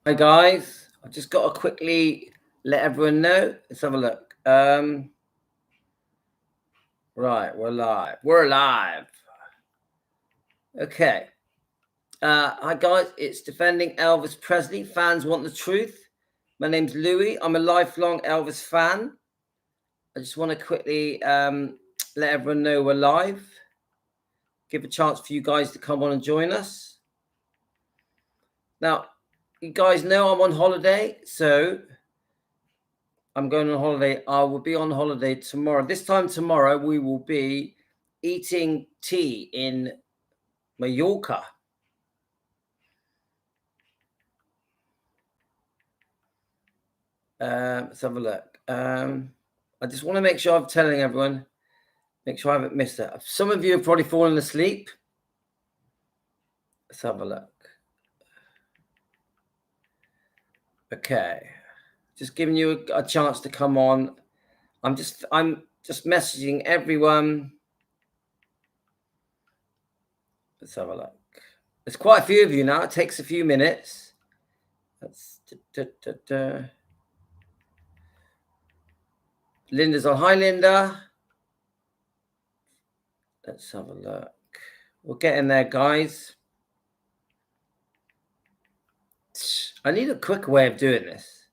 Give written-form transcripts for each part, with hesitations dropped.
Hi guys, I've just got to quickly let everyone know. Let's have a look. Right, we're live. We're live. Okay. Hi guys, it's Defending Elvis Presley. Fans want the truth. My name's Louis. I'm a lifelong Elvis fan. I just want to quickly let everyone know we're live. Give a chance for you guys to come on and join us. Now, you guys know I'm on holiday, so I'm going on holiday. I will be on holiday tomorrow. This time tomorrow, we will be eating tea in Mallorca. Let's have a look. I just want to make sure I'm telling everyone, make sure I haven't missed it. Some of you have probably fallen asleep. Let's have a look. Okay. Just giving you a chance to come on. I'm just messaging everyone. Let's have a look. There's quite a few of you now. It takes a few minutes. That's Linda's on. Hi, Linda. Let's have a look. We'll get in there, guys. I need a quick way of doing this.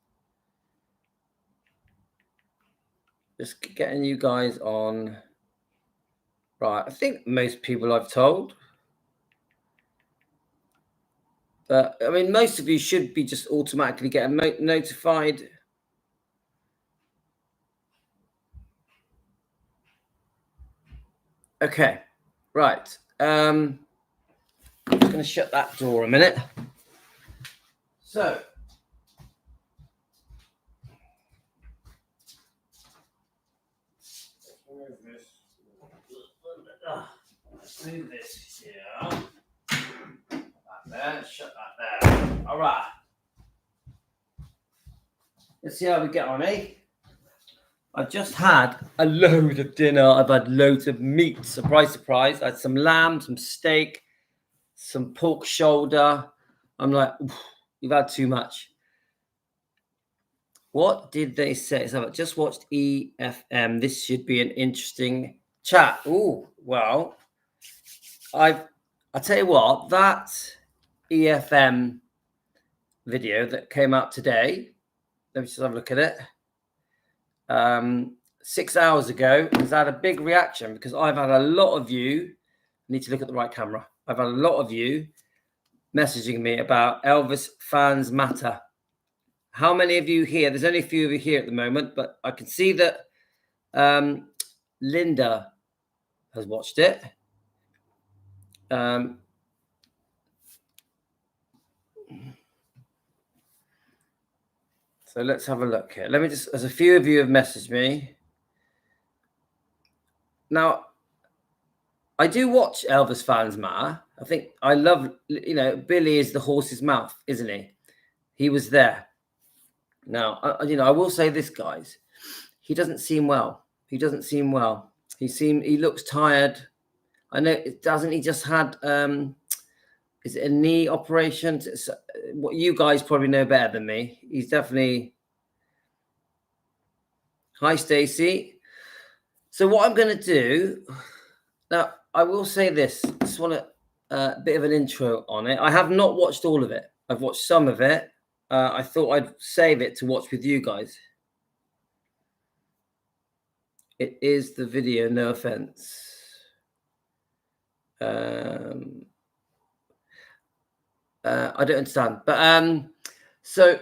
Just getting you guys on. Right, I think most people I've told. But, I mean, most of you should be just automatically getting notified. Okay, right. I'm just going to shut that door a minute. So, let's move this here. That there, shut that there. All right. Let's see how we get on, eh? I've just had a load of dinner. I've had loads of meat. Surprise, surprise. I had some lamb, some steak, some pork shoulder. I'm like, you've had too much. What did they say? So I just watched EFM. This should be an interesting chat. Oh, well, I tell you what, that EFM video that came out today, let me just have a look at it. 6 hours ago, has had a big reaction because I've had a lot of you, I need to look at the right camera. I've had a lot of you messaging me about Elvis Fans Matter. How many of you here? There's only a few of you here at the moment, but I can see that Linda has watched it. So let's have a look here. Let me just, as a few of you have messaged me. Now, I do watch Elvis Fans Matter. I think I love, Billy is the horse's mouth, isn't he? He was there. Now, I will say this, guys. He doesn't seem well. He doesn't seem well. He looks tired. I know, doesn't he just had, is it a knee operation? What you guys probably know better than me. He's definitely. Hi, Stacey. So what I'm going to do now, I will say this. I just want a bit of an intro on it. I have not watched all of it. I've watched some of it. I thought I'd save it to watch with you guys. It is the video, no offense. I don't understand. But so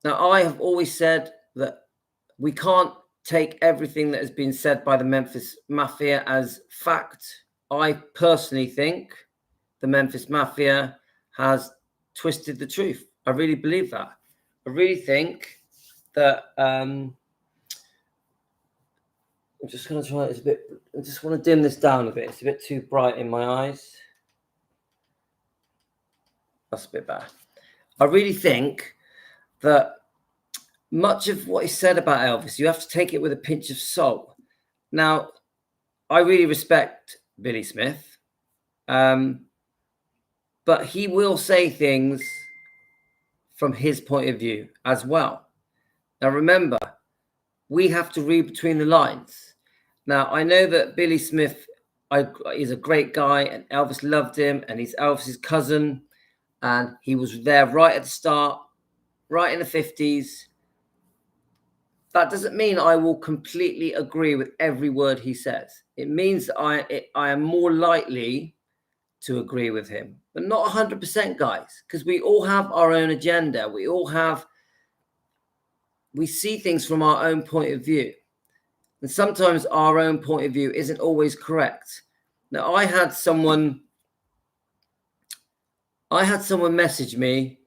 now I have always said that we can't take everything that has been said by the Memphis Mafia as fact. I personally think the Memphis Mafia has twisted the truth. I really believe that. I really think that I'm just going to try it. I just want to dim this down a bit. It's a bit too bright in my eyes. That's a bit bad. I really think that much of what is said about Elvis, you have to take it with a pinch of salt. Now, I really respect Billy Smith, but he will say things from his point of view as well. Now, remember, we have to read between the lines. Now, I know that Billy Smith is a great guy, and Elvis loved him, and he's Elvis's cousin, and he was there right at the start, right in the 50s. That doesn't mean I will completely agree with every word he says. It means that I am more likely to agree with him, but not 100%, guys, because we all have our own agenda. We see things from our own point of view. And sometimes our own point of view isn't always correct. Now, I had someone message me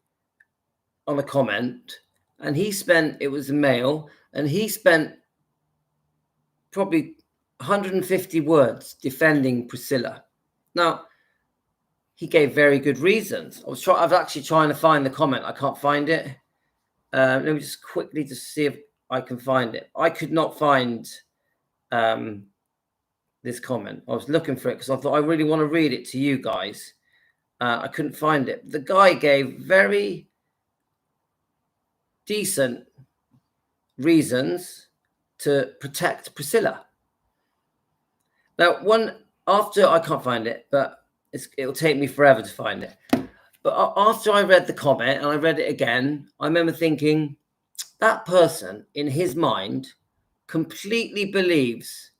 on a comment, and it was a male, and he spent probably 150 words defending Priscilla. Now, he gave very good reasons. I was actually trying to find the comment. I can't find it. Let me just quickly see if I can find it. I could not find this comment. I was looking for it because I thought I really want to read it to you guys. I couldn't find it. The guy gave very decent reasons to protect Priscilla. Now, I can't find it, but it'll take me forever to find it. But after I read the comment and I read it again, I remember thinking, that person in his mind completely believes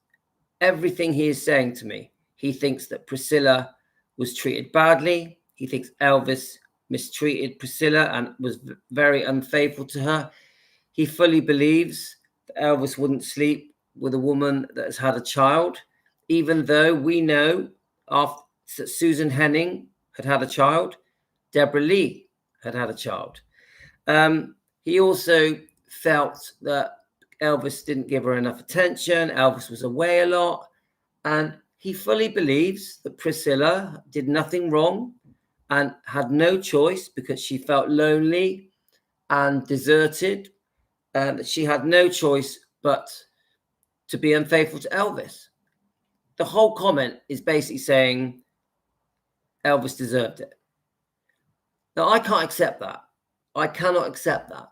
everything he is saying to me. He thinks that Priscilla was treated badly. He thinks Elvis mistreated Priscilla and was very unfaithful to her. He fully believes that Elvis wouldn't sleep with a woman that has had a child, even though we know that Susan Henning had a child, Deborah Lee had a child. He also felt that Elvis didn't give her enough attention. Elvis was away a lot. And he fully believes that Priscilla did nothing wrong and had no choice because she felt lonely and deserted, and that she had no choice but to be unfaithful to Elvis. The whole comment is basically saying Elvis deserved it. Now, I can't accept that. I cannot accept that.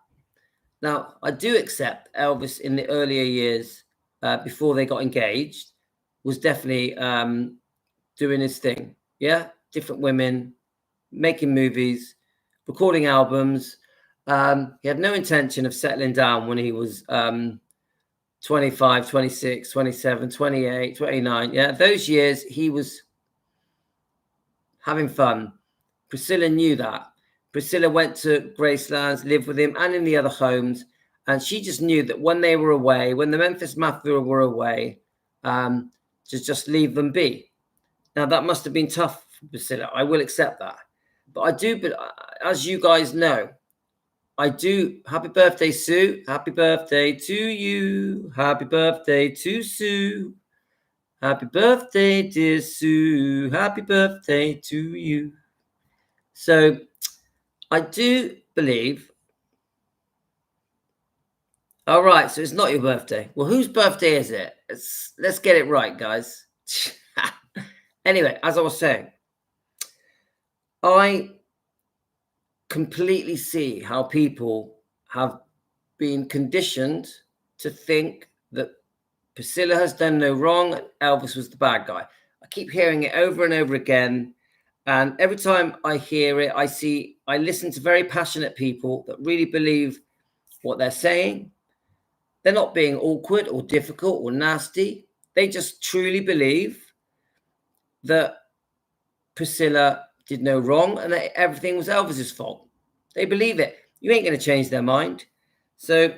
Now, I do accept Elvis in the earlier years, before they got engaged, was definitely doing his thing. Yeah, different women, making movies, recording albums. He had no intention of settling down when he was 25, 26, 27, 28, 29. Yeah, those years he was having fun. Priscilla knew that. Priscilla went to Gracelands, lived with him and in the other homes. And she just knew that when they were away, when the Memphis Mafia were away, to just leave them be. Now, that must have been tough for Priscilla. I will accept that. But as you guys know, I do. Happy birthday, Sue. Happy birthday to you. Happy birthday to Sue. Happy birthday, dear Sue. Happy birthday to you. So I do believe. All right, so it's not your birthday. Well, whose birthday is it? Let's get it right, guys. Anyway, as I was saying, I completely see how people have been conditioned to think that Priscilla has done no wrong and Elvis was the bad guy. I keep hearing it over and over again. And every time I hear it, I listen to very passionate people that really believe what they're saying. They're not being awkward or difficult or nasty. They just truly believe that Priscilla did no wrong and that everything was Elvis's fault. They believe it. You ain't going to change their mind. So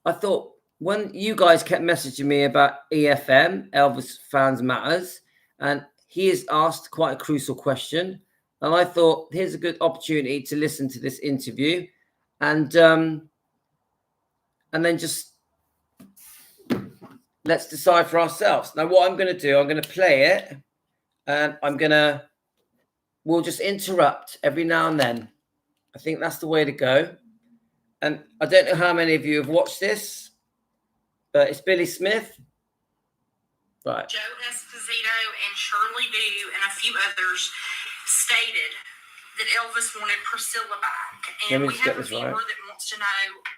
I thought, when you guys kept messaging me about EFM, Elvis Fans Matters, and he has asked quite a crucial question, and I thought, here's a good opportunity to listen to this interview, and then just let's decide for ourselves. Now, what I'm going to do, I'm going to play it, and we'll just interrupt every now and then. I think that's the way to go. And I don't know how many of you have watched this, but it's Billy Smith. Right. Joe Esposito and Shirley Boo and a few others stated that Elvis wanted Priscilla back. And we have a viewer that wants to know,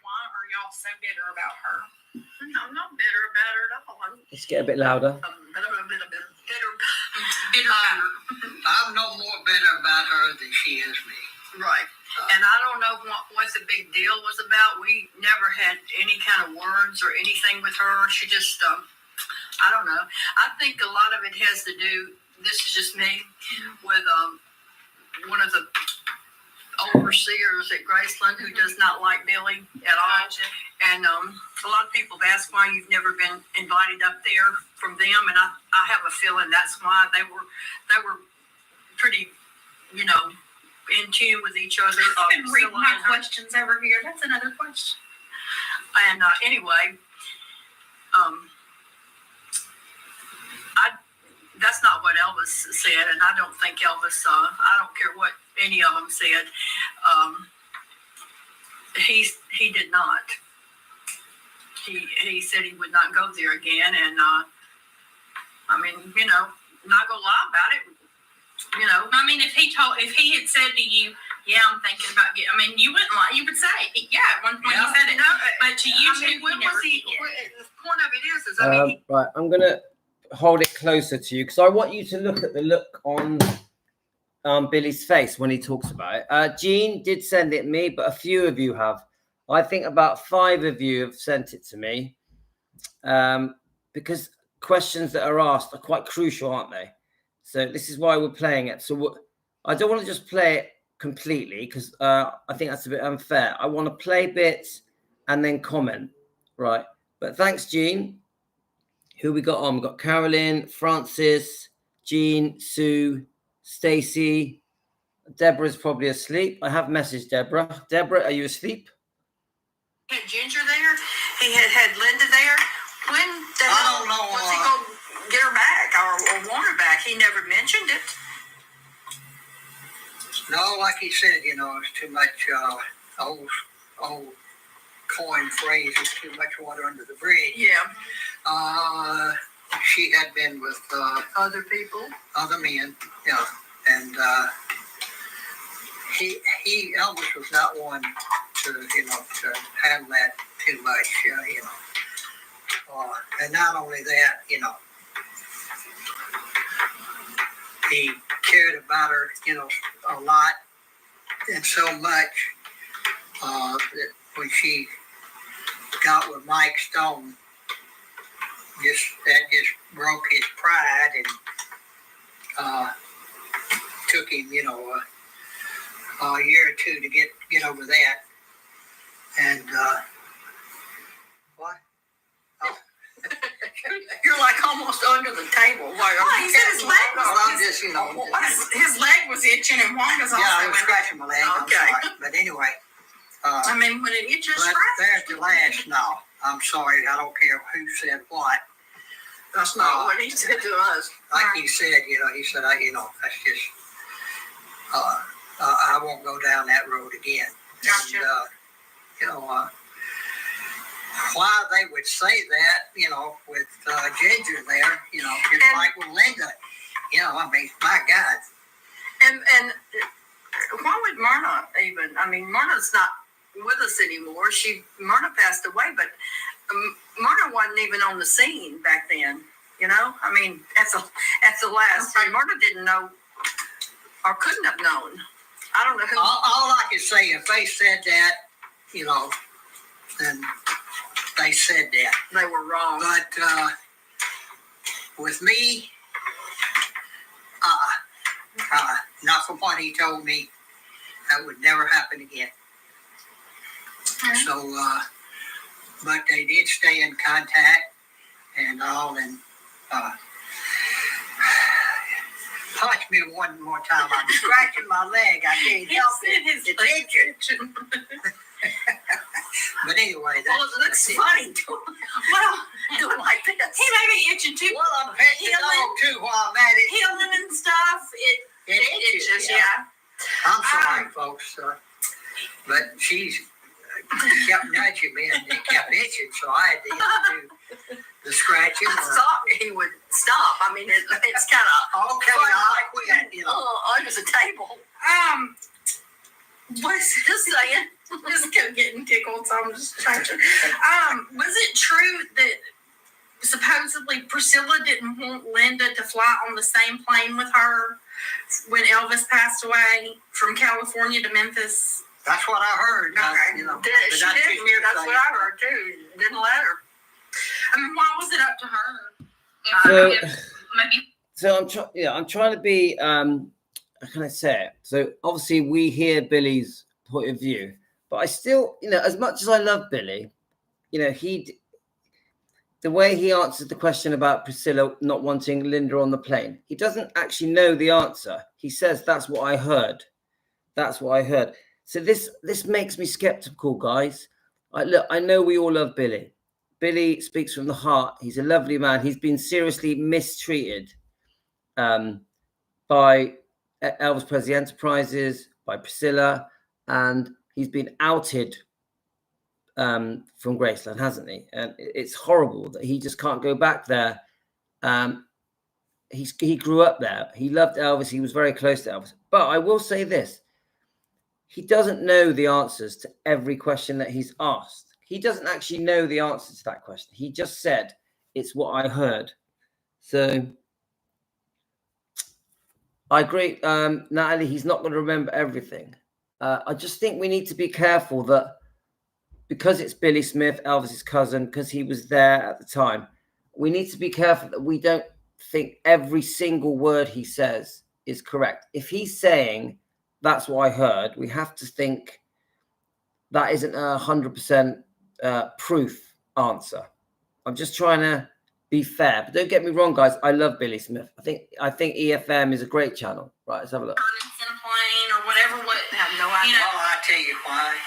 why are y'all so bitter about her? I'm not bitter about her at all. Let's get a bit louder. Bitter. I'm no more bitter about her than she is me. Right. And I don't know what the big deal was about. We never had any kind of words or anything with her. She just, I don't know. I think a lot of it has to do, this is just me, with one of the overseers at Graceland who does not like Billy at all. And a lot of people have asked why you've never been invited up there from them, and I have a feeling that's why they were pretty, you know, in tune with each other. And read my questions over here. That's another question. And anyway, that's not what Elvis said, and I don't think Elvis. I don't care what any of them said. He did not. He said he would not go there again, and I mean, you know, not gonna lie about it. You know, I mean, if he had said to you, "Yeah, I'm thinking about getting," I mean, you wouldn't lie. You would say, "Yeah." At one point, you said it. No, but to you, I mean, the point of it is I mean, right, I'm gonna hold it closer to you because I want you to look at the look on Billy's face when he talks about it. Jean did send it me, but a few of you have. I think about 5 of you have sent it to me because questions that are asked are quite crucial, aren't they? So this is why we're playing it. So I don't want to just play it completely because I think that's a bit unfair. I want to play bits and then comment, right? But thanks, Jean. Who we got on? We got Carolyn, Francis, Jean, Sue, Stacy. Deborah's probably asleep. I have messaged Deborah. Deborah, are you asleep? He had Ginger there. He had Linda there. When the hell was he going to get her back or want her back? He never mentioned it. No, like he said, you know, it's too much old coin phrase. It's too much water under the bridge. Yeah. She had been with other people, other men. Yeah, and Elvis was not one to handle that too much. You know, and not only that, you know, he cared about her, you know, a lot, and so much that when she got with Mike Stone, that just broke his pride and took him, you know, a year or two to get over that. And what? Oh. You're like almost under the table. He said his leg was just, you know, his leg was itching and Wanda's also. Yeah, I was scratching my leg. Okay. I'm sorry. But anyway. I mean, when it itches, there's the last. No, I'm sorry. I don't care who said what. That's not what he said to us. Like he said, you know, he said, you know, that's just, I won't go down that road again. Gotcha. And, you know, why they would say that, you know, with Ginger there, you know, just like with Linda, you know, I mean, my God. And why would Myrna even? I mean, Myrna's not with us anymore. Myrna passed away, but Myrna wasn't even on the scene back then. You know, I mean, at the last, okay. Myrna didn't know or couldn't have known. I don't know who. All I can say, if they said that, you know, then they said that. They were wrong. But with me, not from what he told me, that would never happen again. Okay. So, but they did stay in contact and all, and touch me one more time. I'm scratching my leg. I can't help it. It's itching. But anyway, well, it looks funny. Well, doing like this. He may be itching too. Well, I'm petting the dog too while I'm at it. Healing and stuff. It itches, yeah. I'm sorry, folks. But she's kept nudging me and it kept itching, so I had to either do the scratching. He would stop. I mean, it's kind of okay. Like we had, you know, under the table. Was just saying, just kept getting tickled, so I'm just trying to. Was it true that supposedly Priscilla didn't want Linda to fly on the same plane with her when Elvis passed away from California to Memphis? That's what I heard. Okay. You know, She didn't. That's what I heard too. Didn't let her. I mean, why was it up to her? I'm trying to be how can I say it? So obviously we hear Billy's point of view, but I still, as much as I love Billy, the way he answered the question about Priscilla not wanting Linda on the plane, he doesn't actually know the answer. He says, "That's what I heard. That's what I heard." So this makes me skeptical, guys. I know we all love Billy. Billy speaks from the heart. He's a lovely man. He's been seriously mistreated by Elvis Presley Enterprises, by Priscilla, and he's been outed from Graceland, hasn't he? And it's horrible that he just can't go back there. He grew up there. He loved Elvis. He was very close to Elvis. But I will say this. He doesn't know the answers to every question that he's asked. He doesn't actually know the answer to that question. He just said, "It's what I heard." So I agree, Natalie, he's not going to remember everything. I just think we need to be careful that because it's Billy Smith, Elvis's cousin, because he was there at the time, we need to be careful that we don't think every single word he says is correct. If he's saying, "That's what I heard," we have to think that isn't 100% proof answer. I'm just trying to be fair, but don't get me wrong, guys. I love Billy Smith. I think EFM is a great channel. Right, let's have a look. In a plane or whatever. I have no idea. Well, I tell you why.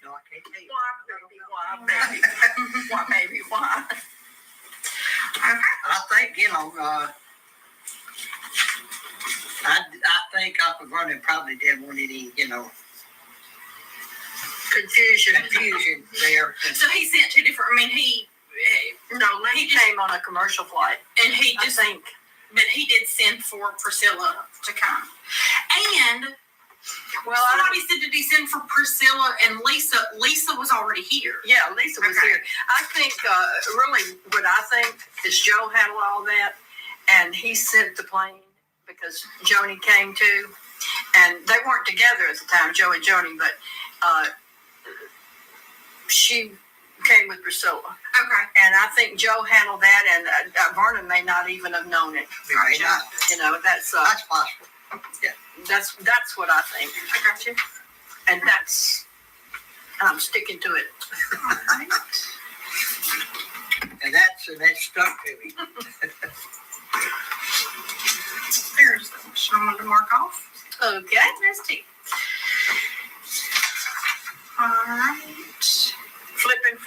No, I can't tell you. Why, maybe, why? Okay. I think, I think Uncle Vernon probably didn't want any, confusion there. So he sent two different. I mean, he came on a commercial flight, and but he did send for Priscilla to come. And somebody said, did he send for Priscilla and Lisa? Lisa was already here. Yeah, Lisa was here. I think really what I think is Joe handled all that, and he sent the plane because Joni came too, and they weren't together at the time, Joe and Joni, but she came with Priscilla. Okay. And I think Joe handled that, and Vernon may not even have known it. Right. That's possible. Yeah, that's what I think. I got you. And I'm sticking to it. And that's stuck to me. There's someone to mark off. Okay. There's two. All right. Flipping.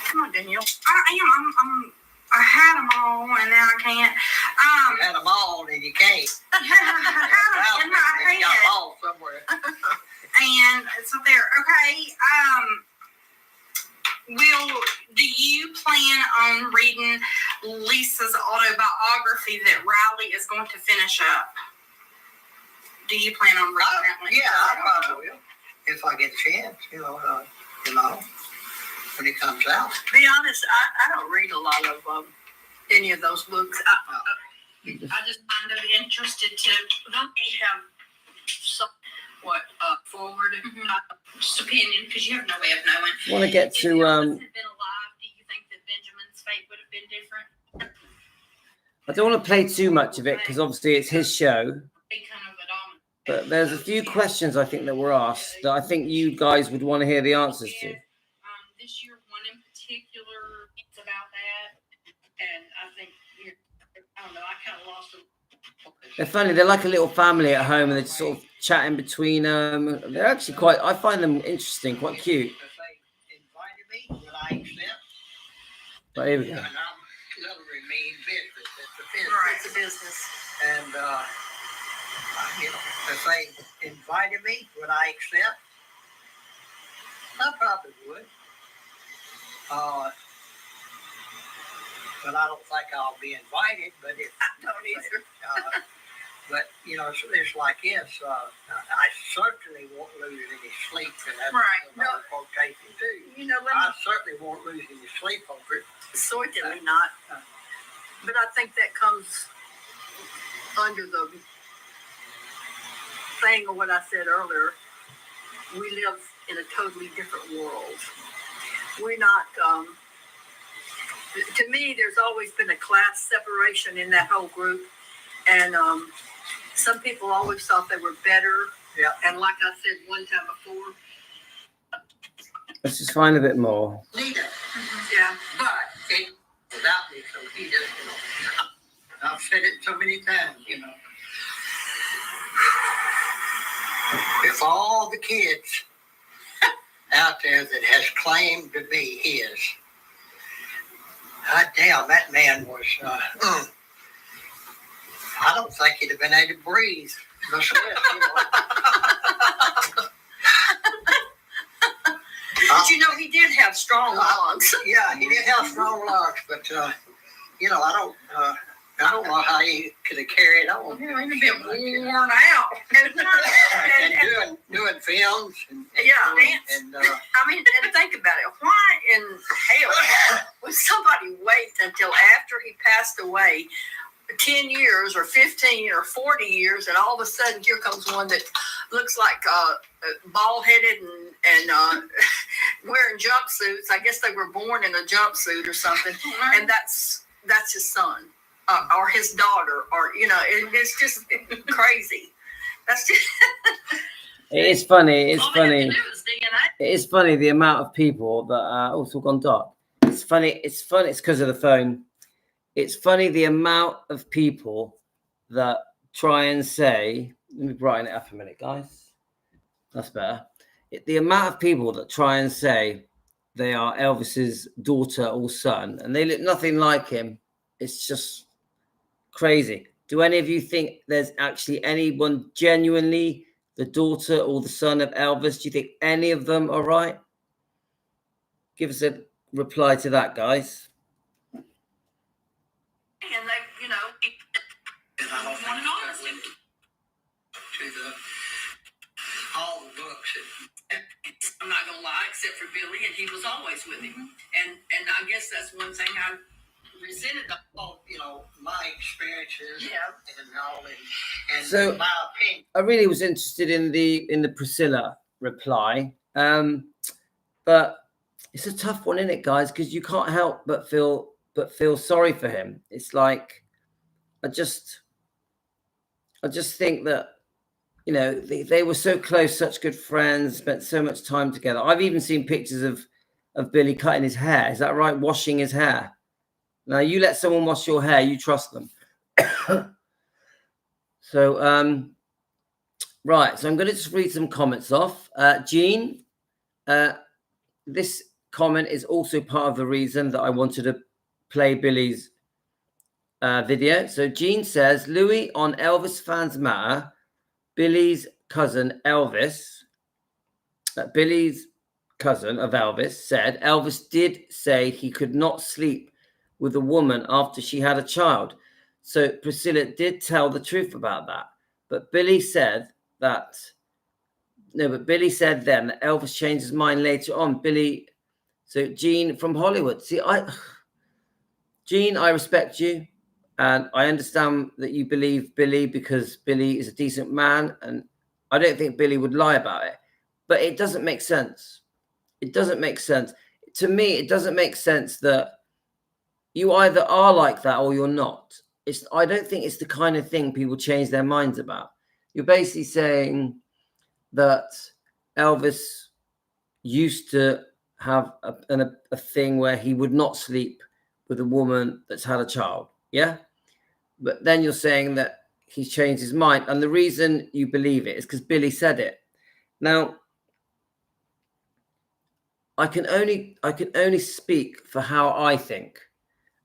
Come on, Danielle. I had them all, and now I can't. You had them all, and you can't. I had them in my You got them hand. all somewhere. And it's up there. Okay. Do you plan on reading Lisa's autobiography that Riley is going to finish up? Do you plan on reading that one? Yeah, I probably will. If I get a chance, when it comes out. To be honest, I don't read a lot of any of those books. I just kind of interested to have forward just opinion, because you have no way of knowing. I want to get If to Elvis had been alive, do you think that Benjamin's fate would have been different? I don't want to play too much of it because obviously it's his show. But there's a few questions I think that were asked that I think you guys would want to hear the answers to. This year, one in particular, it's about that, and I think I don't know. I kind of lost them. They're funny. They're like a little family at home, and they're just sort of chatting between them. They're actually I find them interesting, quite cute. Invited me, will I accept? But here we go. And I'm covering me in business. Right. It's a business. And, if they invited me, would I accept? I probably would. but I don't think I'll be invited. But if I don't either. but you know, it's like this. I certainly won't lose any sleep, and that's Right. another quotation too. You know, I certainly won't lose any sleep over it. certainly not. But I think that comes under the thing of what I said earlier. We live in a totally different world. We're not, to me, there's always been a class separation in that whole group. And some people always thought they were better. Yeah. And like I said one time before. Let's just find a bit more. Neither. Yeah. But it without me, so he just, you know, I've said it so many times, you know. If all the kids out there that has claimed to be his, God damn, that man was, I don't think he'd have been able to breathe. But, you know. But you know, he did have strong lungs. Yeah, he did have strong lungs, but you know, I don't know how he could have carried on. He'd been worn out. And doing films and and I mean, and think about it. Why in hell would somebody wait until after he passed away, 10 years or 15 or 40 years, and all of a sudden here comes one that looks like bald-headed and wearing jumpsuits. I guess they were born in a jumpsuit or something, and that's his son or his daughter, or you know, it's just crazy. That's just. It is funny. It's all they funny. have to do is DNA. It is funny the amount of people that oh, it's all gone dark. It's funny. It's funny. It's because of the phone. It's funny the amount of people that try and say. Let me brighten it up a minute, guys. That's better. The amount of people that try and say they are Elvis's daughter or son, and they look nothing like him. It's just crazy. Do any of you think there's actually anyone genuinely the daughter or the son of Elvis? Do you think any of them are right? Give us a reply to that, guys. And they, you know, I don't want an honest think to the all the books. I'm not gonna lie, except for Billy, and he was always with him. And I guess that's one thing I resented. You know, my experiences and all, and So, my opinion. I really was interested in the Priscilla reply, but it's a tough one, isn't it, guys? Because you can't help but feel sorry for him. It's like I just think that, you know, they were so close, such good friends, spent so much time together. I've even seen pictures of Billy cutting his hair. Is that right? Washing his hair. Now, you let someone wash your hair, you trust them. So, right. So I'm going to just read some comments off. Jean, this comment is also part of the reason that I wanted to play Billy's video. So Jean says, Louis on Elvis Fans Matter, Billy's cousin Elvis, Billy's cousin of Elvis said Elvis did say he could not sleep with a woman after she had a child. So Priscilla did tell the truth about that. But Billy said then that Elvis changed his mind later on. So Jean from Hollywood. See, Jean, I respect you. And I understand that you believe Billy because Billy is a decent man. And I don't think Billy would lie about it. But it doesn't make sense. It doesn't make sense. To me, it doesn't make sense that you either are like that or you're not. I don't think it's the kind of thing people change their minds about. You're basically saying that Elvis used to have a thing where he would not sleep with a woman that's had a child. Yeah. But then you're saying that he's changed his mind. And the reason you believe it is because Billy said it. Now, I can only speak for how I think.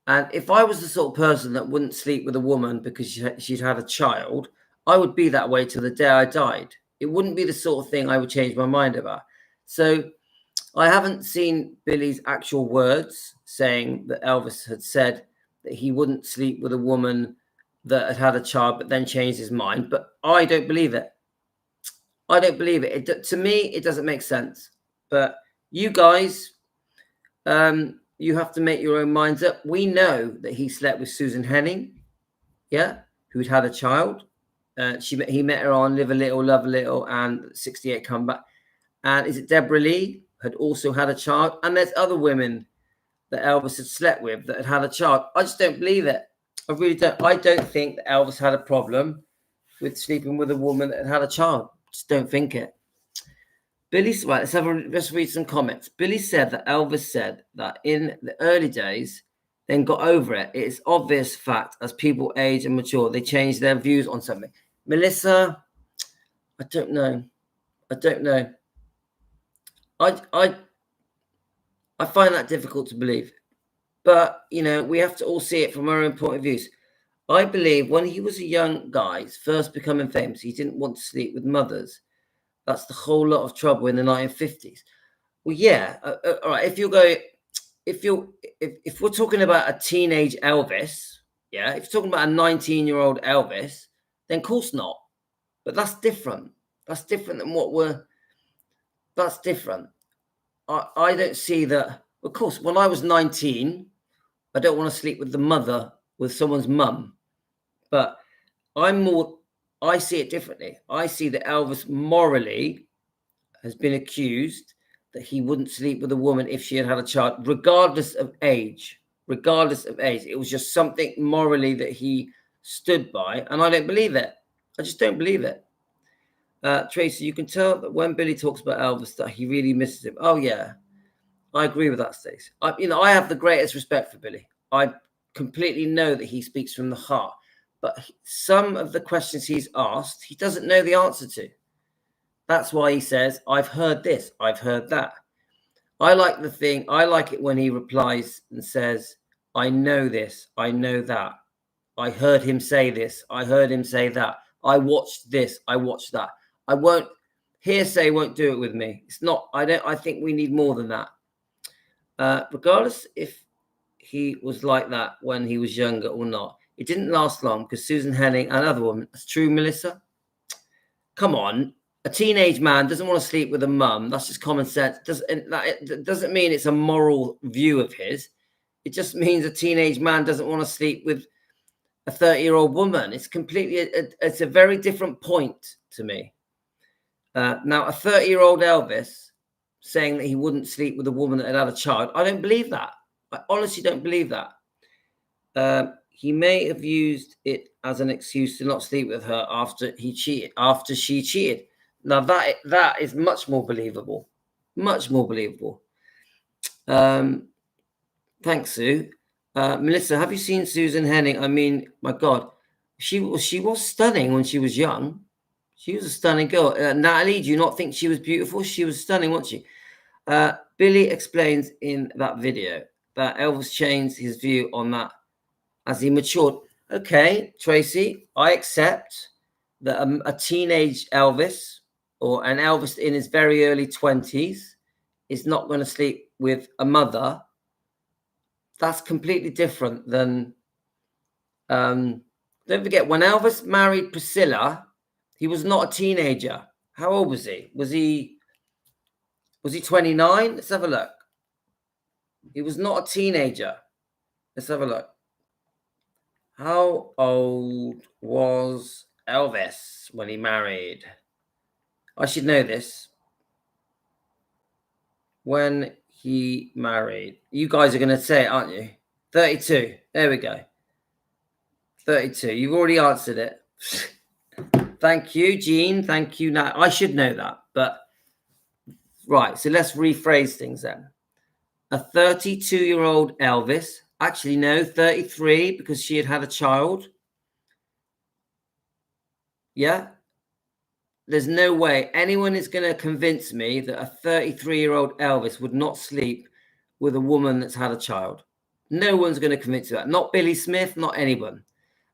And if I was the sort of person that wouldn't sleep with a woman because she'd had a child, I would be that way till the day I died. It wouldn't be the sort of thing I would change my mind about. So I haven't seen Billy's actual words saying that Elvis had said that he wouldn't sleep with a woman that had a child, but then changed his mind. But I don't believe it. I don't believe it. To me, it doesn't make sense. But you guys, you have to make your own minds up. We know that he slept with Susan Henning, yeah, who'd had a child. He met her on Live a Little, Love a Little, and 68 Comeback. And is it Deborah Lee had also had a child? And there's other women that Elvis had slept with that had a child. I just don't believe it. I really don't. I don't think that Elvis had a problem with sleeping with a woman that had a child. Just don't think it. Billy, right, let's read some comments. Billy said that Elvis said that in the early days, then got over it. It is obvious fact as people age and mature, they change their views on something. Melissa, I don't know. I don't know. I find that difficult to believe. But, you know, we have to all see it from our own point of views. I believe when he was a young guy, first becoming famous, he didn't want to sleep with mothers. That's the whole lot of trouble in the 1950s. Well, yeah. All right. If we're talking about a teenage Elvis, yeah, if you're talking about a 19-year-old Elvis, then of course not. But that's different. That's different than that's different. I don't see that. Of course, when I was 19, I don't want to sleep with the mother, with someone's mum. But I see it differently. I see that Elvis morally has been accused that he wouldn't sleep with a woman if she had had a child, regardless of age. Regardless of age. It was just something morally that he stood by, and I don't believe it. I just don't believe it. Tracy, you can tell that when Billy talks about Elvis that he really misses him. Oh, yeah. I agree with that, Stacey. I have the greatest respect for Billy. I completely know that he speaks from the heart. But some of the questions he's asked, he doesn't know the answer to. That's why he says, I've heard this, I've heard that. I like it when he replies and says, I know this, I know that. I heard him say this, I heard him say that. I watched this, I watched that. Hearsay won't do it with me. It's not, I think we need more than that. Regardless if he was like that when he was younger or not. It didn't last long because Susan Henning, another woman. That's true, Melissa. Come on. A teenage man doesn't want to sleep with a mum. That's just common sense. It doesn't mean it's a moral view of his. It just means a teenage man doesn't want to sleep with a 30-year-old woman. It's it's a very different point to me. Now, a 30-year-old Elvis saying that he wouldn't sleep with a woman that had a child, I don't believe that. I honestly don't believe that. He may have used it as an excuse to not sleep with her after she cheated. Now that is much more believable. Much more believable. Thanks, Sue. Melissa, have you seen Susan Henning? I mean, my God, she was stunning when she was young. She was a stunning girl. Natalie, do you not think she was beautiful? She was stunning, wasn't she? Billy explains in that video that Elvis changed his view on that as he matured. Okay, Tracy, I accept that a teenage Elvis or an Elvis in his very early 20s is not going to sleep with a mother. That's completely different than... don't forget, when Elvis married Priscilla, he was not a teenager. How old was he? Was he 29? Let's have a look. He was not a teenager. Let's have a look. How old was Elvis when he married? I should know this. When he married. You guys are going to say it, aren't you? 32. There we go. 32. You've already answered it. Thank you, Jean. Thank you. Now, I should know that. But, right. So let's rephrase things then. A 32-year-old Elvis... Actually, no, 33 because she had a child. Yeah. There's no way anyone is going to convince me that a 33-year-old Elvis would not sleep with a woman that's had a child. No one's going to convince you that. Not Billy Smith, not anyone.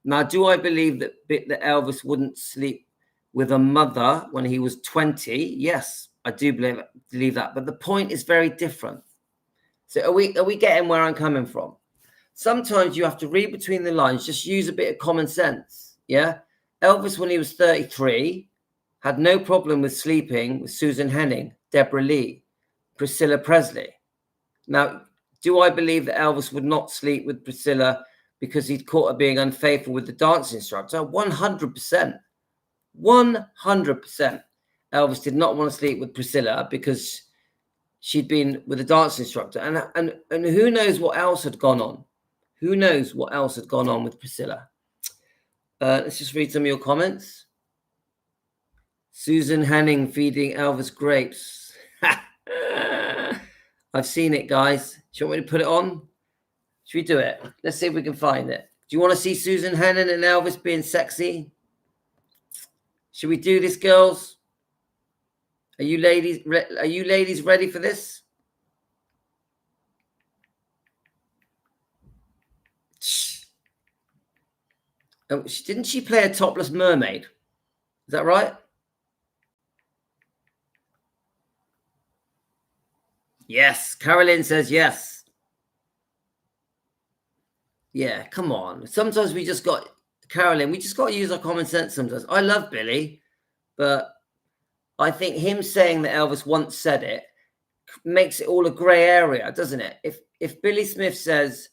Now, do I believe that Elvis wouldn't sleep with a mother when he was 20? Yes, I do believe that. But the point is very different. So are we getting where I'm coming from? sometimes you have to read between the lines, just use a bit of common sense. Yeah. Elvis, when he was 33, had no problem with sleeping with Susan Henning, Deborah Lee, Priscilla Presley. Now, do I believe that Elvis would not sleep with Priscilla because he'd caught her being unfaithful with the dance instructor? 100%. 100%. Elvis did not want to sleep with Priscilla because she'd been with a dance instructor. And who knows what else had gone on? Who knows what else had gone on with Priscilla? Let's just read some of your comments. Susan Henning feeding Elvis grapes. I've seen it, guys. Do you want me to put it on? Should we do it? Let's see if we can find it. Do you want to see Susan Henning and Elvis being sexy? Should we do this, girls? Are you ladies ready for this? Oh, didn't she play a topless mermaid? Is that right? Yes. Carolyn says yes. Yeah, come on. Sometimes we just got, Carolyn, we just got to use our common sense sometimes. I love Billy, but I think him saying that Elvis once said it makes it all a grey area, doesn't it? If Billy Smith says,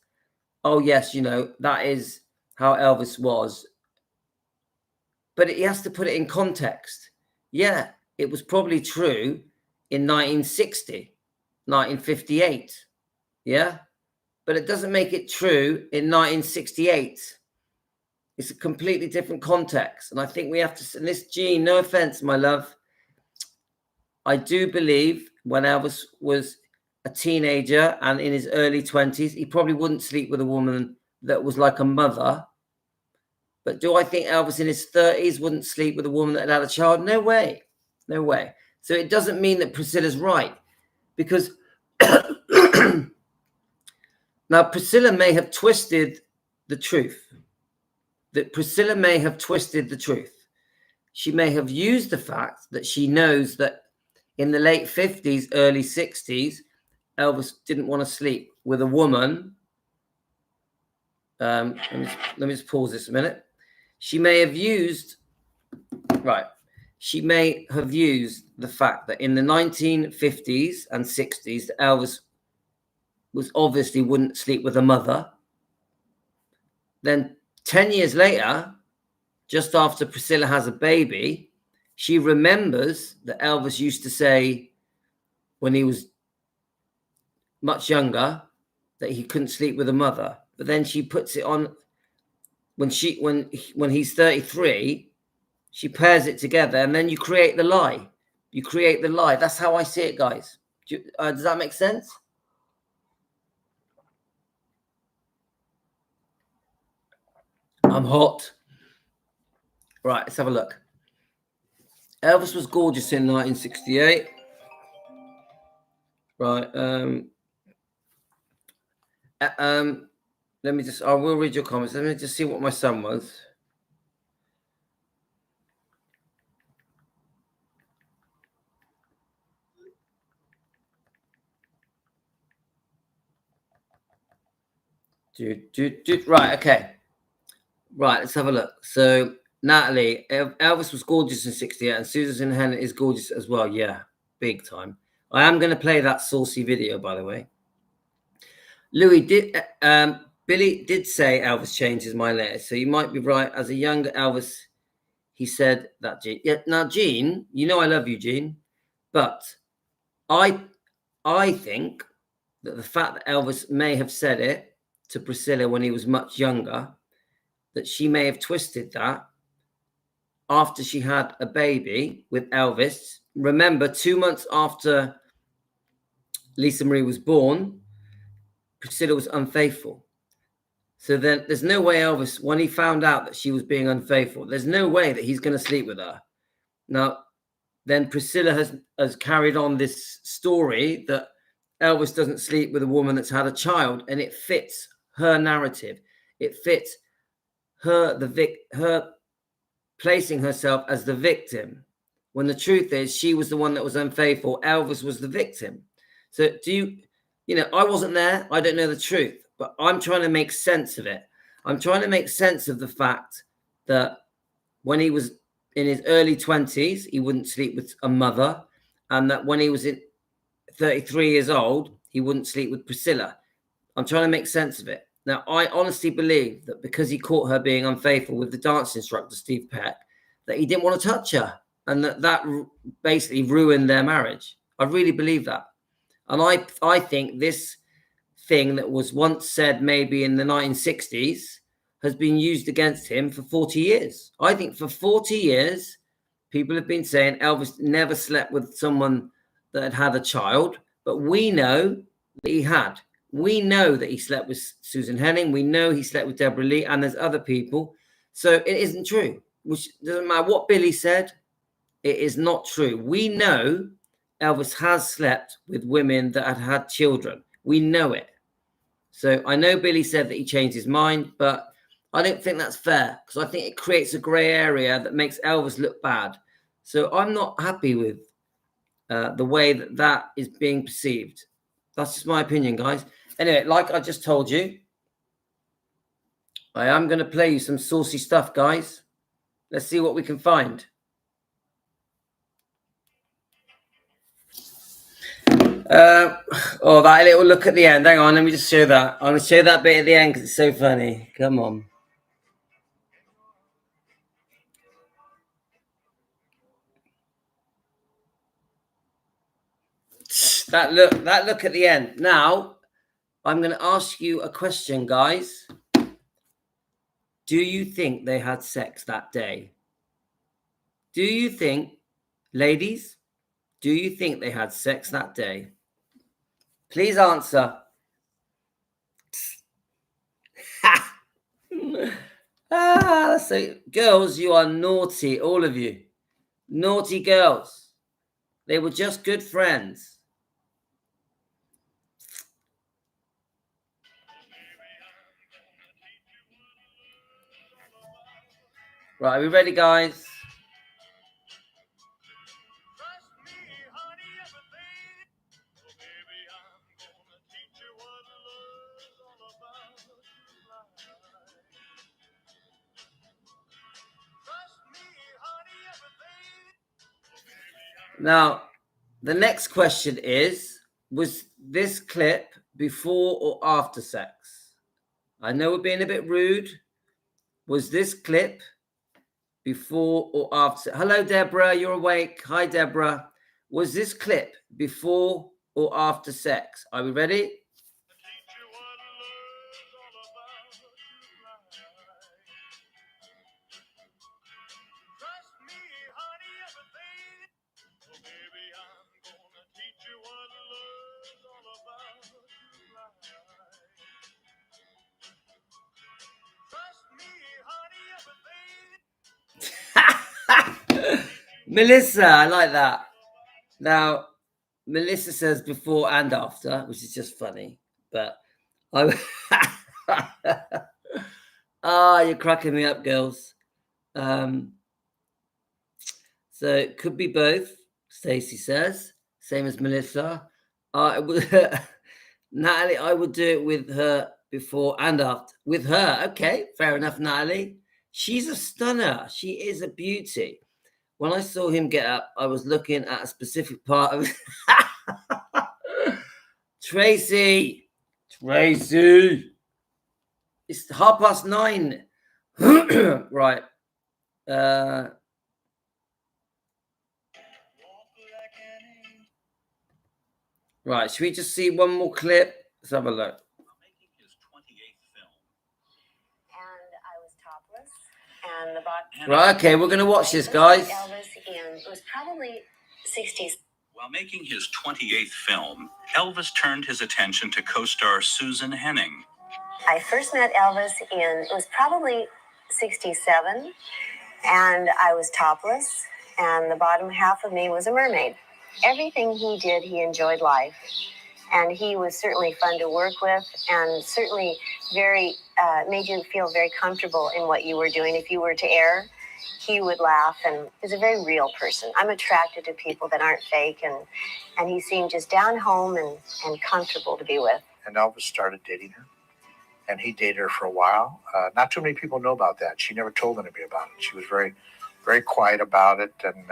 oh, yes, you know, that is how Elvis was, but he has to put it in context. Yeah, it was probably true in 1960, 1958. Yeah, but it doesn't make it true in 1968. It's a completely different context. And I think we have to, and this, Jean, no offense, my love, I do believe when Elvis was a teenager and in his early 20s, he probably wouldn't sleep with a woman that was like a mother. But do I think Elvis in his 30s wouldn't sleep with a woman that had a child? No way. No way. So it doesn't mean that Priscilla's right. Because now Priscilla may have twisted the truth. That Priscilla may have twisted the truth. She may have used the fact that she knows that in the late 50s, early 60s, Elvis didn't want to sleep with a woman. Let me just pause this a minute. She may have used, right, she may have used the fact that in the 1950s and 60s, Elvis was obviously wouldn't sleep with a mother. Then 10 years later, just after Priscilla has a baby, she remembers that Elvis used to say when he was much younger that he couldn't sleep with a mother. But then she puts it on when he's 33, she pairs it together, and then you create the lie. You create the lie. That's how I see it, guys. Does that make sense? I'm hot. Right, let's have a look. Elvis was gorgeous in 1968. Right. Let me just, I will read your comments. Let me just see what my son was. Right, okay. Right, let's have a look. So, Natalie, Elvis was gorgeous in 68, and Susan Henning is gorgeous as well. Yeah, big time. I am going to play that saucy video, by the way. Louis Billy did say Elvis changed his mind later, so you might be right. As a younger Elvis, he said that. Gene. Yeah, now, Gene, you know I love you, Gene, but I think that the fact that Elvis may have said it to Priscilla when he was much younger, that she may have twisted that after she had a baby with Elvis. Remember, 2 months after Lisa Marie was born, Priscilla was unfaithful. So then there's no way Elvis, when he found out that she was being unfaithful, there's no way that he's going to sleep with her. Now, then Priscilla has carried on this story that Elvis doesn't sleep with a woman that's had a child, and it fits her narrative. It fits her placing herself as the victim, when the truth is she was the one that was unfaithful. Elvis was the victim. So I wasn't there. I don't know the truth. but I'm trying to make sense of it. I'm trying to make sense of the fact that when he was in his early 20s, he wouldn't sleep with a mother, and that when he was in 33 years old, he wouldn't sleep with Priscilla. I'm trying to make sense of it. Now, I honestly believe that because he caught her being unfaithful with the dance instructor, Steve Peck, that he didn't want to touch her, and that basically ruined their marriage. I really believe that. And I think this thing that was once said maybe in the 1960s has been used against him for 40 years. I think for 40 years, people have been saying Elvis never slept with someone that had had a child, but we know that he had. We know that he slept with Susan Henning. We know he slept with Deborah Lee, and there's other people. So it isn't true, which doesn't matter what Billy said. It is not true. We know Elvis has slept with women that had had children. We know it. So I know Billy said that he changed his mind, but I don't think that's fair, because I think it creates a grey area that makes Elvis look bad. So I'm not happy with the way that is being perceived. That's just my opinion, guys. Anyway, like I just told you, I am going to play you some saucy stuff, guys. Let's see what we can find. Oh, that little look at the end. Hang on, let me just show that. I'm going to show that bit at the end because it's so funny. Come on. That look at the end. Now, I'm going to ask you a question, guys. Do you think they had sex that day? Do you think, ladies, do you think they had sex that day? Please answer. So girls, you are naughty, all of you. Naughty girls. They were just good friends. Right, are we ready, guys? Now, the next question is, was this clip before or after sex? I know we're being a bit rude. Was this clip before or after? Hello, Deborah. You're awake. Hi, Deborah. Was this clip before or after sex? Are we ready? Melissa, I like that. Now, Melissa says before and after, which is just funny. But I you're cracking me up, girls. So it could be both, Stacey says, same as Melissa. Natalie, I would do it with her before and after. With her, okay, fair enough, Natalie. She's a stunner. She is a beauty. When I saw him get up, I was looking at a specific part of Tracy. It's 9:30. Right. Right. Should we just see one more clip? Let's have a look. Making his 28th film. And I was topless. And the box. Right. Okay. We're going to watch this, guys. Elvis, and it was probably 60s. While making his 28th film, Elvis turned his attention to co-star Susan Henning. I first met Elvis it was probably 67, and I was topless, and the bottom half of me was a mermaid. Everything he did, he enjoyed life, and he was certainly fun to work with, and certainly very made you feel very comfortable in what you were doing. If you were to err, he would laugh, and he's a very real person. I'm attracted to people that aren't fake, and he seemed just down home and comfortable to be with. And Elvis started dating her? and he dated her for a while. Not too many people know about that. She never told anybody about it. She was very, very quiet about it, and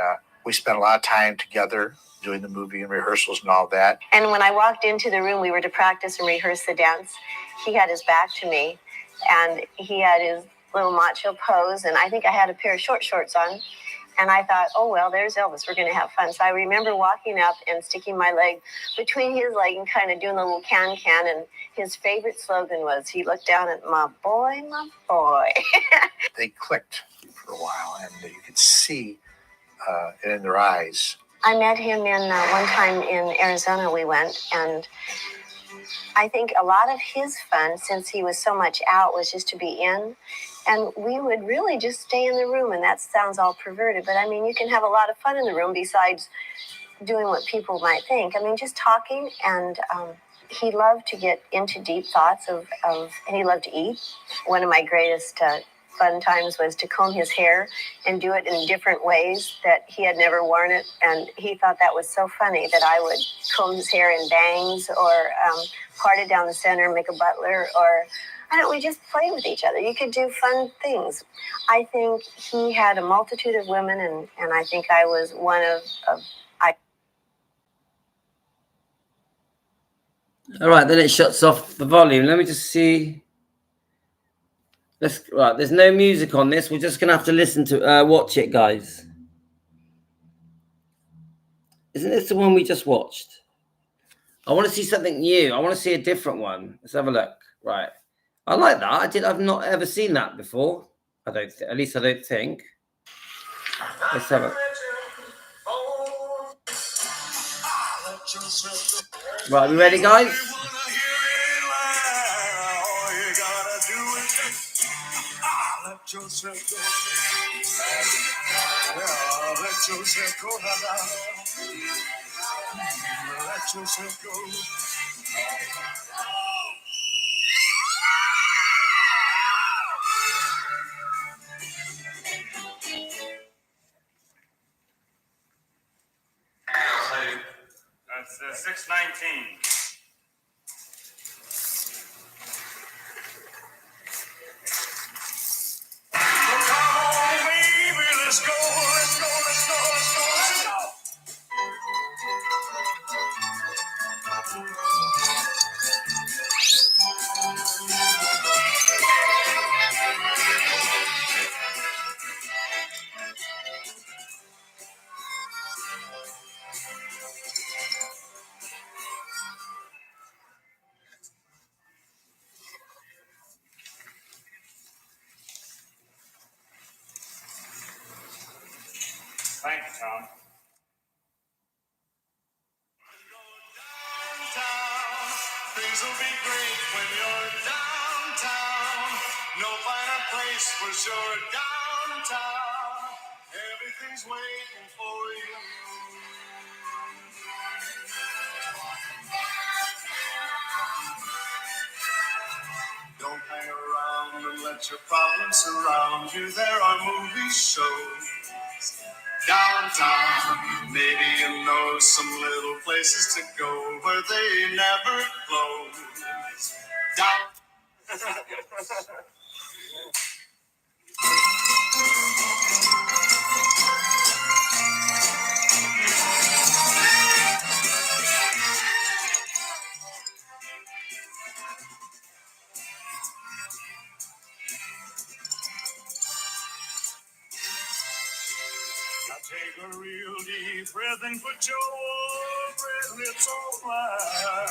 we spent a lot of time together doing the movie and rehearsals and all that. And when I walked into the room, we were to practice and rehearse the dance. He had his back to me, and he had his little macho pose, and I think I had a pair of short shorts on. And I thought, oh, well, there's Elvis. We're going to have fun. So I remember walking up and sticking my leg between his leg and kind of doing a little can-can. And his favorite slogan was, he looked down at my boy, my boy. They clicked for a while, and you could see it in their eyes. I met him in one time in Arizona. We went, and I think a lot of his fun, since he was so much out, was just to be in. And we would really just stay in the room, and that sounds all perverted, but I mean, you can have a lot of fun in the room besides doing what people might think. I mean, just talking, and he loved to get into deep thoughts and he loved to eat. One of my greatest fun times was to comb his hair and do it in different ways that he had never worn it, and he thought that was so funny that I would comb his hair in bangs or part it down the center, make a butler, or we just play with each other. You could do fun things. I think he had a multitude of women, and I think I was one of All right, then it shuts off the volume. Let me just see. Right, there's no music on this. We're just gonna have to listen to watch it, guys. Isn't this the one we just watched? I want to see something new. I want to see a different one. Let's have a look. Right. I like that. I've not ever seen that before. At least I don't think. Let's have it. Right, we ready, guys? That's 619. Thank you, Tom. Downtown, things will be great when you're downtown. No finer place for sure. Downtown, everything's waiting for you. Don't hang around and let your problems surround you. There are movie shows downtown. Maybe you know some little places to go where they never close. Down. Take a real deep breath and put your warm red lips on mine.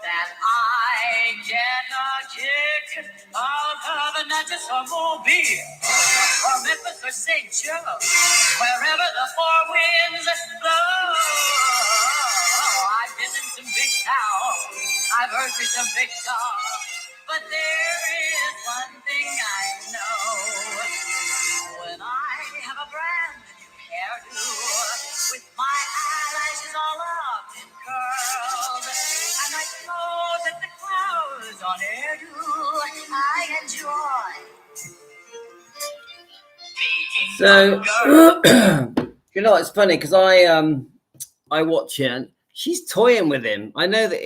That I get a kick out of an automobile from Memphis or St. Joe, wherever the four winds blow. I've been in some big towns, I've heard me some big songs, but there is one thing I know. When I have a brand new hairdo, with my eyelashes all up in curls, and I pose at the clouds on hairdo, I enjoy. So, you know, it's funny because I watch it and she's toying with him. I know that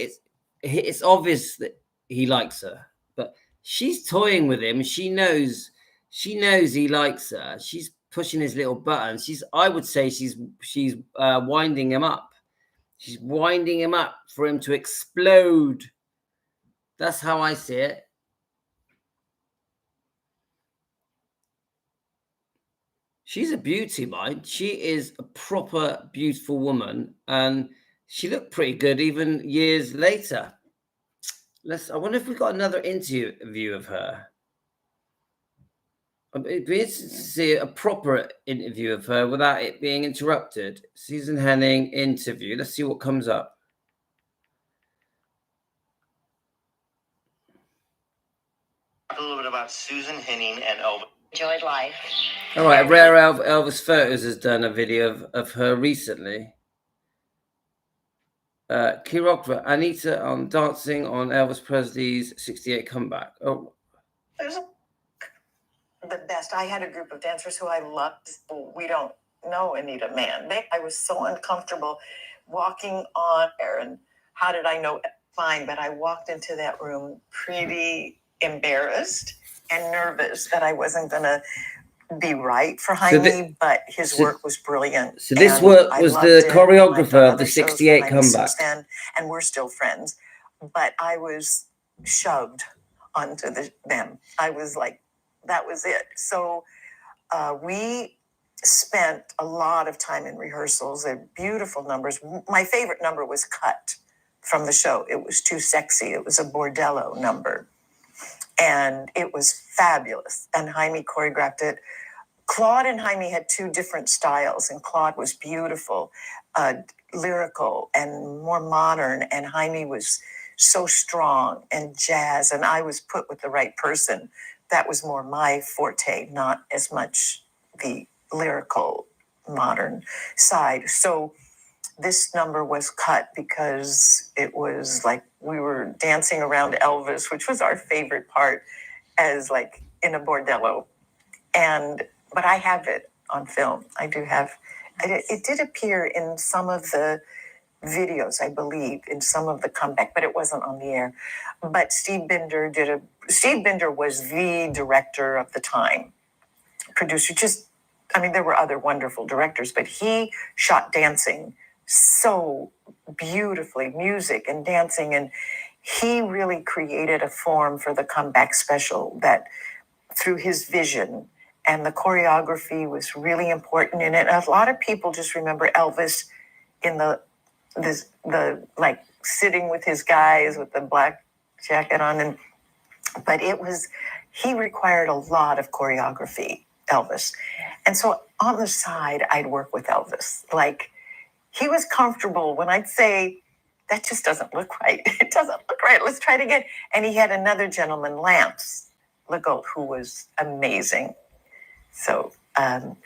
it's obvious that he likes her, but she's toying with him. She knows he likes her. She's pushing his little buttons. I would say she's winding him up. She's winding him up for him to explode. That's how I see it. She's a beauty, mind. She is a proper beautiful woman, and she looked pretty good even years later. I wonder if we got another interview of her. It'd be interesting to see a proper interview of her without it being interrupted. Susan Henning interview. Let's see what comes up. A little bit about Susan Henning and Elvis. Enjoyed life. All right, Rare Elvis Photos has done a video of her recently. Choreographer Anita on dancing on Elvis Presley's '68 comeback. Oh, There's the best. I had a group of dancers who I loved. We don't know Anita Mann. I was so uncomfortable walking on air. And how did I know? Fine, but I walked into that room pretty embarrassed and nervous that I wasn't going to be right for Jaime, but his work was brilliant. So this work was the choreographer of the '68 comeback. And we're still friends. But I was shoved onto them. I was like, that was it. So we spent a lot of time in rehearsals. They're beautiful numbers. My favorite number was Cut from the show. It was Too Sexy. It was a bordello number. And it was fabulous. And Jaime choreographed it. Claude and Jaime had two different styles, and Claude was beautiful, lyrical and more modern, and Jaime was so strong and jazz, and I was put with the right person. That was more my forte, not as much the lyrical modern side. So this number was cut because it was like we were dancing around Elvis, which was our favorite part, as like in a bordello. But I have it on film. I do have it did appear in some of the videos, I believe, in some of the comeback, but it wasn't on the air. But Steve Binder was the director of the time, producer. There were other wonderful directors, but he shot dancing so beautifully, music and dancing, and he really created a form for the comeback special that through his vision, and the choreography was really important in it. A lot of people just remember Elvis in the like sitting with his guys with the black jacket on, but he required a lot of choreography, Elvis. And so on the side, I'd work with Elvis. Like, he was comfortable when I'd say, that just doesn't look right. It doesn't look right. Let's try it again. And he had another gentleman, Lance Legault, who was amazing. So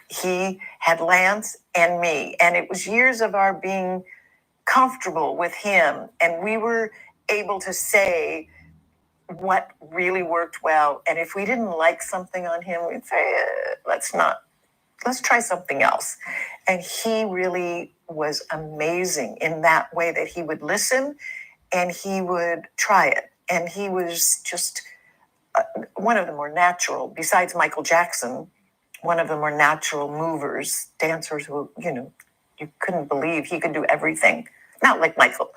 he had Lance and me, and it was years of our being comfortable with him, and we were able to say what really worked well. And if we didn't like something on him, we'd say, let's try something else. And he really was amazing in that way, that he would listen and he would try it. And he was just one of the more natural, besides Michael Jackson, one of the more natural movers, dancers who, you couldn't believe he could do everything. Not like Michael,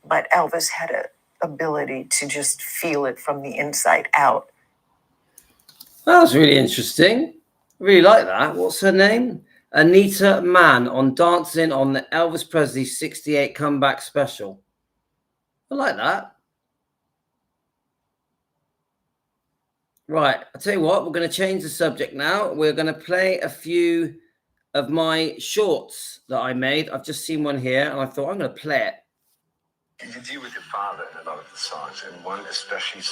but Elvis had an ability to just feel it from the inside out. That was really interesting. Really like that. What's her name? Anita Mann on dancing on the Elvis Presley '68 comeback special. I like that. Right, I'll tell you what, we're going to change the subject now. We're going to play a few of my shorts that I made. I've just seen one here, and I thought I'm going to play it. You deal with your father in a lot of the songs, and one especially,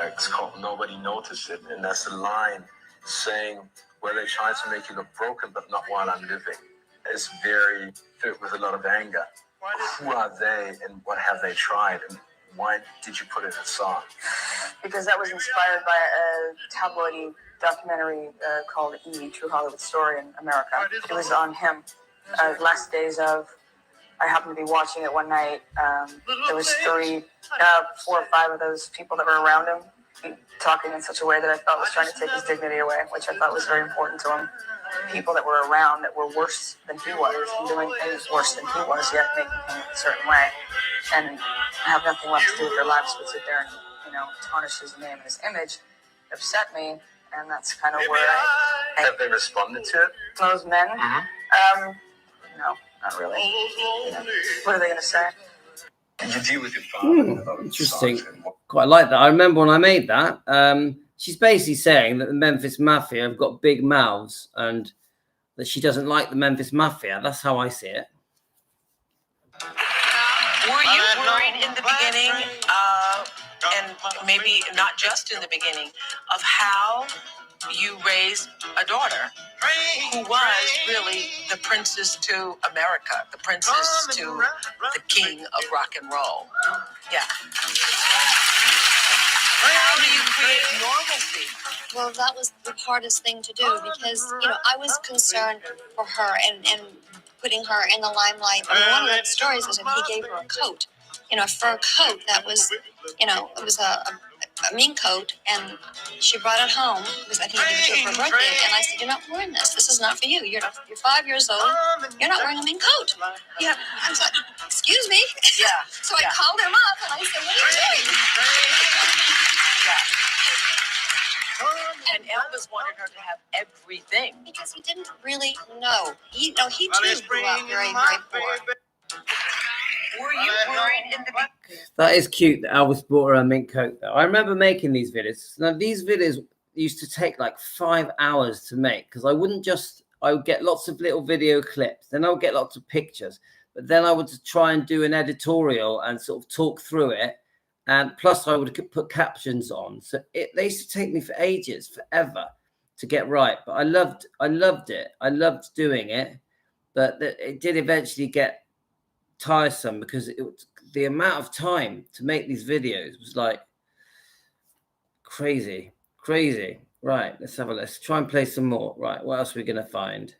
it's called Nobody Noticed It, and that's a line saying, well, they try to make you look broken, but not while I'm living. It's very filled with a lot of anger. Who are they, and what have they tried, and why did you put it in a song? Because that was inspired by a tabloidy documentary called E! True Hollywood Story in America. It was on him, last days of I happened to be watching it one night. There was 4 or 5 of those people that were around him, talking in such a way that I thought was trying to take his dignity away, which I thought was very important to him. People that were around that were worse than he was, and doing things worse than he was, yet making him a certain way, and have nothing left to do with their lives but sit there and, tarnish his name and his image, upset me, and that's kind of where I Have they responded to it? those men. No, not really. What are they going to say? Did you deal with your father? Interesting. Quite like that. I remember when I made that. She's basically saying that the Memphis Mafia have got big mouths and that she doesn't like the Memphis Mafia. That's how I see it. Were you worried in the beginning, and maybe not just in the beginning, of how you raised a daughter who was really the princess to America, the princess to the king of rock and roll? Yeah. How do you create normalcy? Well, that was the hardest thing to do because, I was concerned for her and putting her in the limelight. I mean, one of the stories is that he gave her a coat, a fur coat that was, it was a mink coat, and she brought it home because I think he gave it to her for her birthday. And I said, "You're not wearing this. This is not for you. You're 5 years old. You're not wearing a mink coat." Yeah. I was like, "Excuse me." Yeah. So I called him up and I said, "What are you doing?" Yeah. And Elvis wanted her to have everything Because he didn't really know. He too grew up very, very poor. Were you worried in the beginning? That is cute that Elvis bought her a mink coat, though. I remember making these videos. Now, these videos used to take like 5 hours to make because I would get lots of little video clips. Then I would get lots of pictures. But then I would try and do an editorial and sort of talk through it. And plus I would put captions on. So they used to take me for ages, forever to get right. But I loved it. I loved doing it. But it did eventually get tiresome because the amount of time to make these videos was like crazy. Right, let's try and play some more. Right, what else are we gonna find?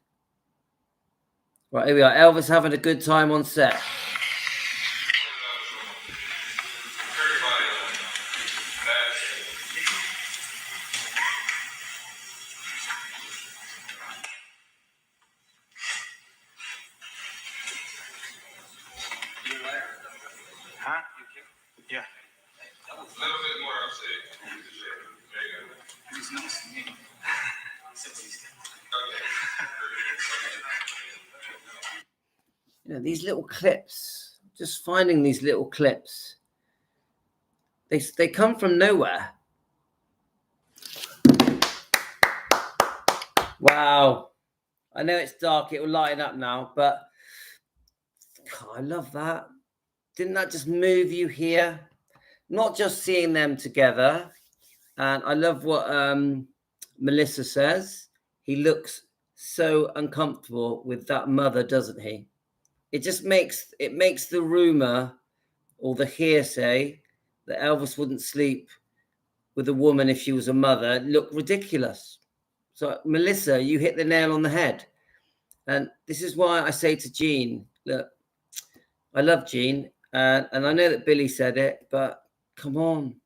Right, here we are. Elvis having a good time on set. Huh? Yeah. A little bit more upset. There you go. He's nice to me. These little clips, just finding these little clips. They come from nowhere. Wow. I know it's dark, it will lighten up now, but God, I love that. Didn't that just move you here? Not just seeing them together. And I love what Melissa says. He looks so uncomfortable with that mother, doesn't he? It just makes the rumor or the hearsay that Elvis wouldn't sleep with a woman if she was a mother look ridiculous. So Melissa, you hit the nail on the head. And this is why I say to Jean, look, I love Jean, and I know that Billy said it, but come on.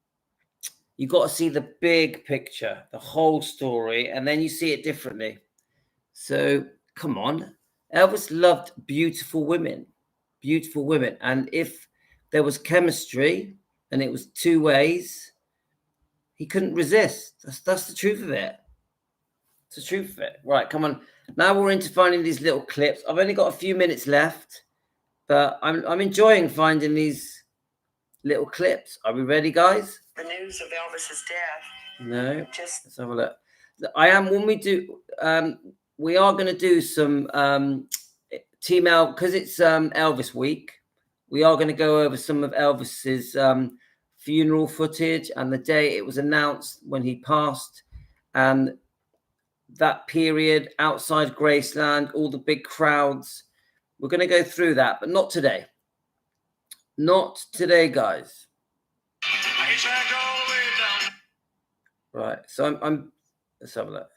You got to see the big picture, the whole story, and then you see it differently. So come on. Elvis loved beautiful women. And if there was chemistry and it was 2 ways, he couldn't resist. That's the truth of it. It's the truth of it. Right, come on. Now we're into finding these little clips. I've only got a few minutes left, but I'm enjoying finding these little clips. Are we ready, guys? The news of Elvis's death. No. Let's have a look. We are going to do some Team Elvis, because it's Elvis week. We are going to go over some of Elvis's funeral footage and the day it was announced when he passed, and that period outside Graceland, all the big crowds. We're going to go through that, but not today. Not today, guys. Right, so let's have a look.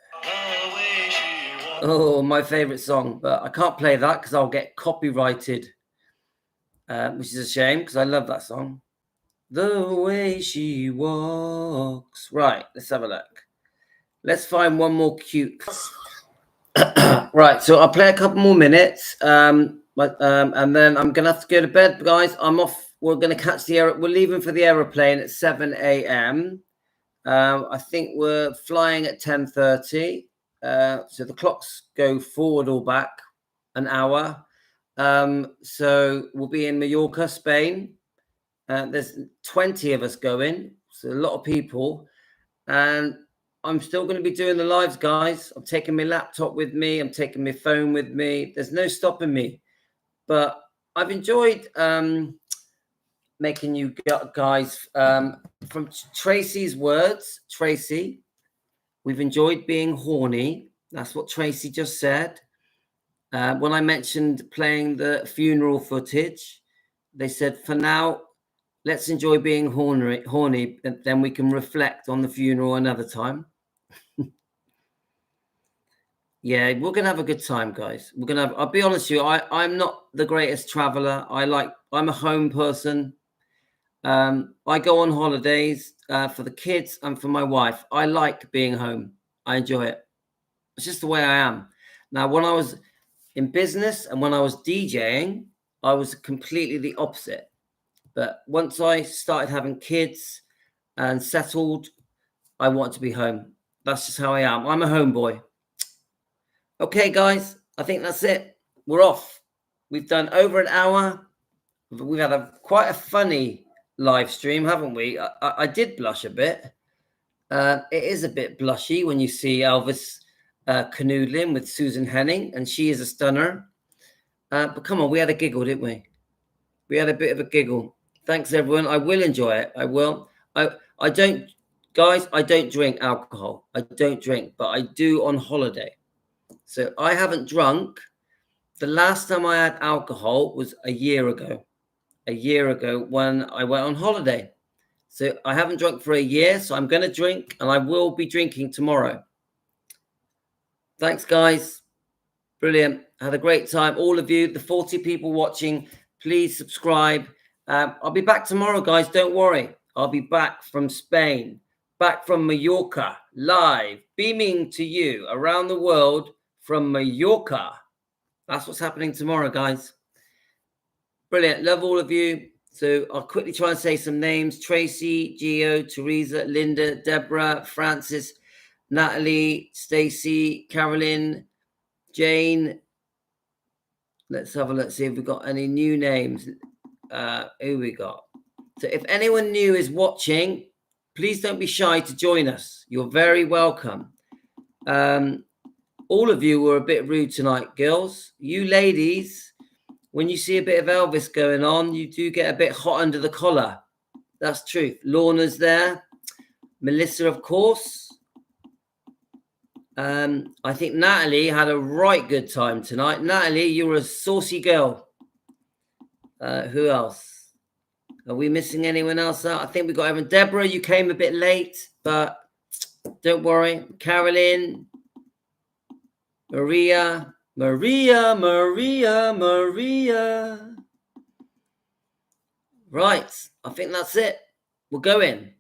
Oh, my favorite song, but I can't play that because I'll get copyrighted. which is a shame because I love that song. The way she walks. Right, let's have a look. Let's find one more cute. Right, so I'll play a couple more minutes, and then I'm gonna have to go to bed, guys. I'm off. We're gonna catch the we're leaving for the aeroplane at 7 a.m. I think we're flying at 10:30. So the clocks go forward or back an hour. So we'll be in Mallorca, Spain. There's 20 of us going, so a lot of people, and I'm still going to be doing the lives, guys. I'm taking my laptop with me. I'm taking my phone with me. There's no stopping me. But I've enjoyed making you guys, from Tracy's words, Tracy, we've enjoyed being horny. That's what Tracy just said. When I mentioned playing the funeral footage, they said, for now, let's enjoy being horny, and then we can reflect on the funeral another time. Yeah, we're gonna have a good time, guys. We're gonna have, I'll be honest with you, I'm not the greatest traveler. I'm a home person. I go on holidays for the kids and for my wife. I like being home. I enjoy it. It's just the way I am. Now, when I was in business and when I was DJing, I was completely the opposite. But once I started having kids and settled, I want to be home. That's just how I am. I'm a homeboy. Okay, guys, I think that's it. We're off. We've done over an hour. We've had quite a funny live stream, haven't we? I did blush a bit. It is a bit blushy when you see Elvis canoodling with Susan Henning, and she is a stunner. But come on, we had a giggle, didn't we? We had a bit of a giggle. Thanks, everyone. I will enjoy it. I will. I don't, guys, I don't drink alcohol. I don't drink, but I do on holiday. So I haven't drunk. The last time I had alcohol was a year ago. A year ago when I went on holiday. So I haven't drunk for a year. So I'm going to drink, and I will be drinking tomorrow. Thanks, guys. Brilliant. Had a great time. All of you, the 40 people watching, please subscribe. I'll be back tomorrow, guys. Don't worry. I'll be back from Spain, back from Mallorca, live, beaming to you around the world from Mallorca. That's what's happening tomorrow, guys. Brilliant. Love all of you. So I'll quickly try and say some names. Tracy, Gio, Teresa, Linda, Deborah, Francis, Natalie, Stacy, Carolyn, Jane. Let's have a look, see if we've got any new names. Who we got? So if anyone new is watching, please don't be shy to join us. You're very welcome. All of you were a bit rude tonight, girls. You ladies, when you see a bit of Elvis going on, you do get a bit hot under the collar. That's truth. Lorna's there. Melissa, of course. I think Natalie had a right good time tonight. Natalie, you were a saucy girl. Who else? Are we missing anyone else out? I think we got everyone. Deborah, you came a bit late, but don't worry. Carolyn, Maria. Right, I think that's it. We're going.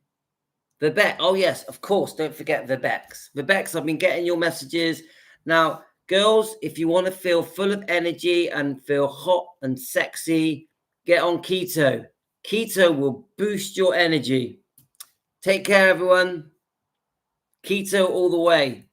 Vivek, oh yes, of course, don't forget Vivek. Vivek, I've been getting your messages. Now, girls, if you want to feel full of energy and feel hot and sexy, get on keto. Keto will boost your energy. Take care, everyone. Keto all the way.